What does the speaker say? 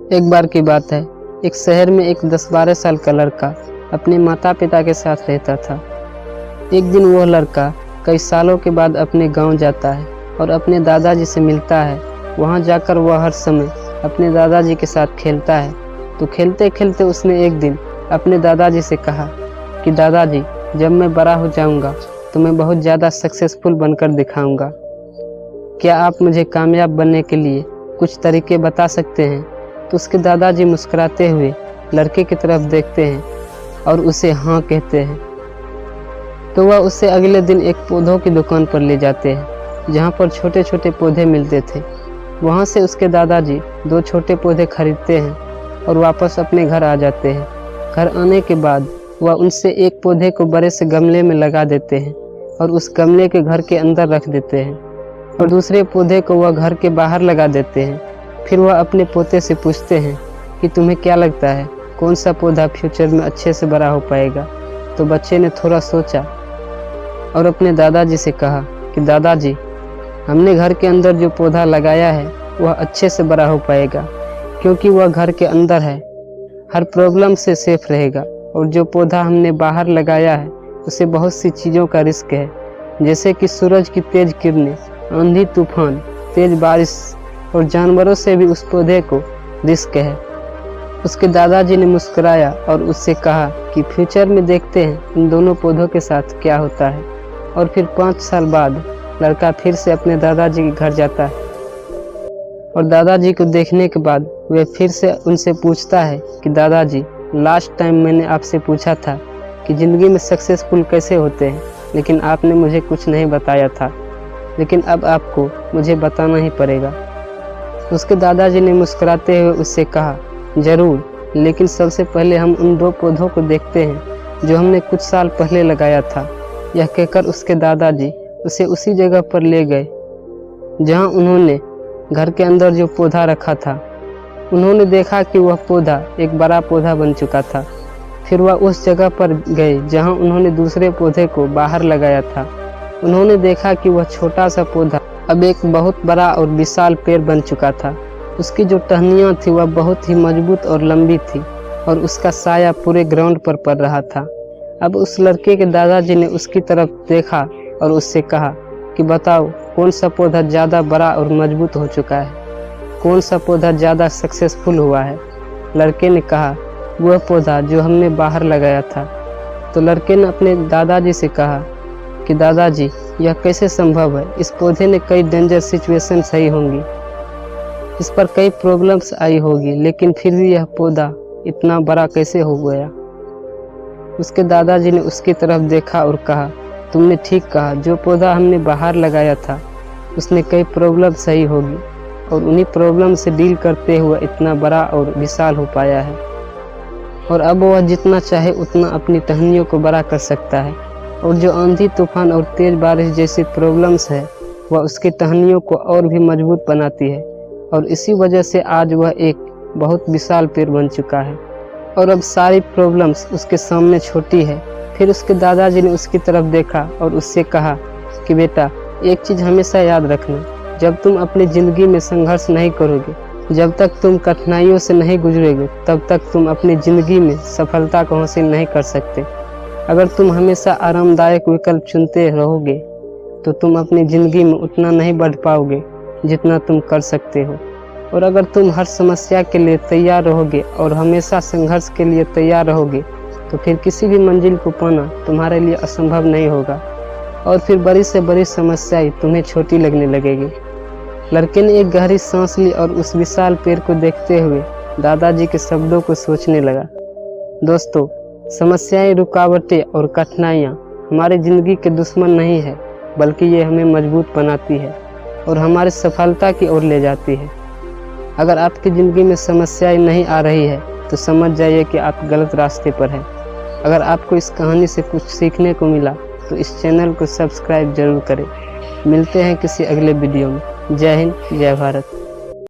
एक बार की बात है, एक शहर में एक 10-12 साल का लड़का अपने माता पिता के साथ रहता था। एक दिन वह लड़का कई सालों के बाद अपने गांव जाता है और अपने दादाजी से मिलता है। वहां जाकर वह हर समय अपने दादाजी के साथ खेलता है। तो खेलते खेलते उसने एक दिन अपने दादाजी से कहा कि दादाजी, जब मैं बड़ा हो जाऊंगा तो मैं बहुत ज़्यादा सक्सेसफुल बनकर दिखाऊंगा। क्या आप मुझे कामयाब बनने के लिए कुछ तरीके बता सकते हैं? तो उसके दादाजी मुस्कुराते हुए लड़के की तरफ देखते हैं और उसे हाँ कहते हैं। तो वह उसे अगले दिन एक पौधों की दुकान पर ले जाते हैं जहाँ पर छोटे छोटे पौधे मिलते थे। वहाँ से उसके दादाजी 2 छोटे पौधे खरीदते हैं और वापस अपने घर आ जाते हैं। घर आने के बाद वह उनसे एक पौधे को बड़े से गमले में लगा देते हैं और उस गमले के घर के अंदर रख देते हैं और दूसरे पौधे को वह घर के बाहर लगा देते हैं। फिर वह अपने पोते से पूछते हैं कि तुम्हें क्या लगता है कौन सा पौधा फ्यूचर में अच्छे से बड़ा हो पाएगा? तो बच्चे ने थोड़ा सोचा और अपने दादाजी से कहा कि दादाजी, हमने घर के अंदर जो पौधा लगाया है वह अच्छे से बड़ा हो पाएगा क्योंकि वह घर के अंदर है, हर प्रॉब्लम से सेफ रहेगा। और जो पौधा हमने बाहर लगाया है उसे बहुत सी चीज़ों का रिस्क है, जैसे कि सूरज की तेज़ किरणें, आंधी तूफान, तेज़ बारिश और जानवरों से भी उस पौधे को रिस्क है। उसके दादाजी ने मुस्कुराया और उससे कहा कि फ्यूचर में देखते हैं इन दोनों पौधों के साथ क्या होता है। और फिर 5 साल बाद लड़का फिर से अपने दादाजी के घर जाता है और दादाजी को देखने के बाद वह फिर से उनसे पूछता है कि दादाजी, लास्ट टाइम मैंने आपसे पूछा था कि ज़िंदगी में सक्सेसफुल कैसे होते हैं, लेकिन आपने मुझे कुछ नहीं बताया था, लेकिन अब आपको मुझे बताना ही पड़ेगा। उसके दादाजी ने मुस्कुराते हुए उससे कहा, ज़रूर, लेकिन सबसे पहले हम उन 2 पौधों को देखते हैं जो हमने कुछ साल पहले लगाया था। यह कहकर उसके दादाजी उसे उसी जगह पर ले गए जहां उन्होंने घर के अंदर जो पौधा रखा था। उन्होंने देखा कि वह पौधा एक बड़ा पौधा बन चुका था। फिर वह उस जगह पर गए जहां उन्होंने दूसरे पौधे को बाहर लगाया था। उन्होंने देखा कि वह छोटा सा पौधा अब एक बहुत बड़ा और विशाल पेड़ बन चुका था। उसकी जो टहनियाँ थी वह बहुत ही मजबूत और लंबी थी और उसका साया पूरे ग्राउंड पर पड़ रहा था। अब उस लड़के के दादाजी ने उसकी तरफ देखा और उससे कहा कि बताओ, कौन सा पौधा ज़्यादा बड़ा और मजबूत हो चुका है, कौन सा पौधा ज़्यादा सक्सेसफुल हुआ है? लड़के ने कहा, वह पौधा जो हमने बाहर लगाया था। तो लड़के ने अपने दादाजी से कहा कि दादाजी, यह कैसे संभव है? इस पौधे ने कई डेंजर सिचुएशन सही होंगी, इस पर कई प्रॉब्लम्स आई होगी, लेकिन फिर भी यह पौधा इतना बड़ा कैसे हो गया? उसके दादाजी ने उसकी तरफ देखा और कहा, तुमने ठीक कहा, जो पौधा हमने बाहर लगाया था उसने कई प्रॉब्लम सही होगी और उन्हीं प्रॉब्लम से डील करते हुए इतना बड़ा और विशाल हो पाया है। और अब वह जितना चाहे उतना अपनी टहनियों को बड़ा कर सकता है। और जो आंधी तूफान और तेज़ बारिश जैसी प्रॉब्लम्स है वह उसकी टहनियों को और भी मजबूत बनाती है और इसी वजह से आज वह एक बहुत विशाल पेड़ बन चुका है और अब सारी प्रॉब्लम्स उसके सामने छोटी है। फिर उसके दादाजी ने उसकी तरफ देखा और उससे कहा कि बेटा, एक चीज़ हमेशा याद रखना, जब तुम अपनी ज़िंदगी में संघर्ष नहीं करोगे, जब तक तुम कठिनाइयों से नहीं गुजरोगे, तब तक तुम अपनी ज़िंदगी में सफलता को हासिल नहीं कर सकते। अगर तुम हमेशा आरामदायक विकल्प चुनते रहोगे तो तुम अपनी ज़िंदगी में उतना नहीं बढ़ पाओगे जितना तुम कर सकते हो। और अगर तुम हर समस्या के लिए तैयार रहोगे और हमेशा संघर्ष के लिए तैयार रहोगे तो फिर किसी भी मंजिल को पाना तुम्हारे लिए असंभव नहीं होगा और फिर बड़ी से बड़ी समस्याएं तुम्हें छोटी लगने लगेगी। लड़के ने एक गहरी सांस ली और उस विशाल पेड़ को देखते हुए दादाजी के शब्दों को सोचने लगा। दोस्तों, समस्याएं, रुकावटें और कठिनाइयाँ हमारी ज़िंदगी के दुश्मन नहीं है, बल्कि ये हमें मजबूत बनाती है और हमारी सफलता की ओर ले जाती है। अगर आपकी ज़िंदगी में समस्याएं नहीं आ रही है तो समझ जाइए कि आप गलत रास्ते पर हैं। अगर आपको इस कहानी से कुछ सीखने को मिला तो इस चैनल को सब्सक्राइब जरूर करें। मिलते हैं किसी अगले वीडियो में। जय हिंद, जय भारत।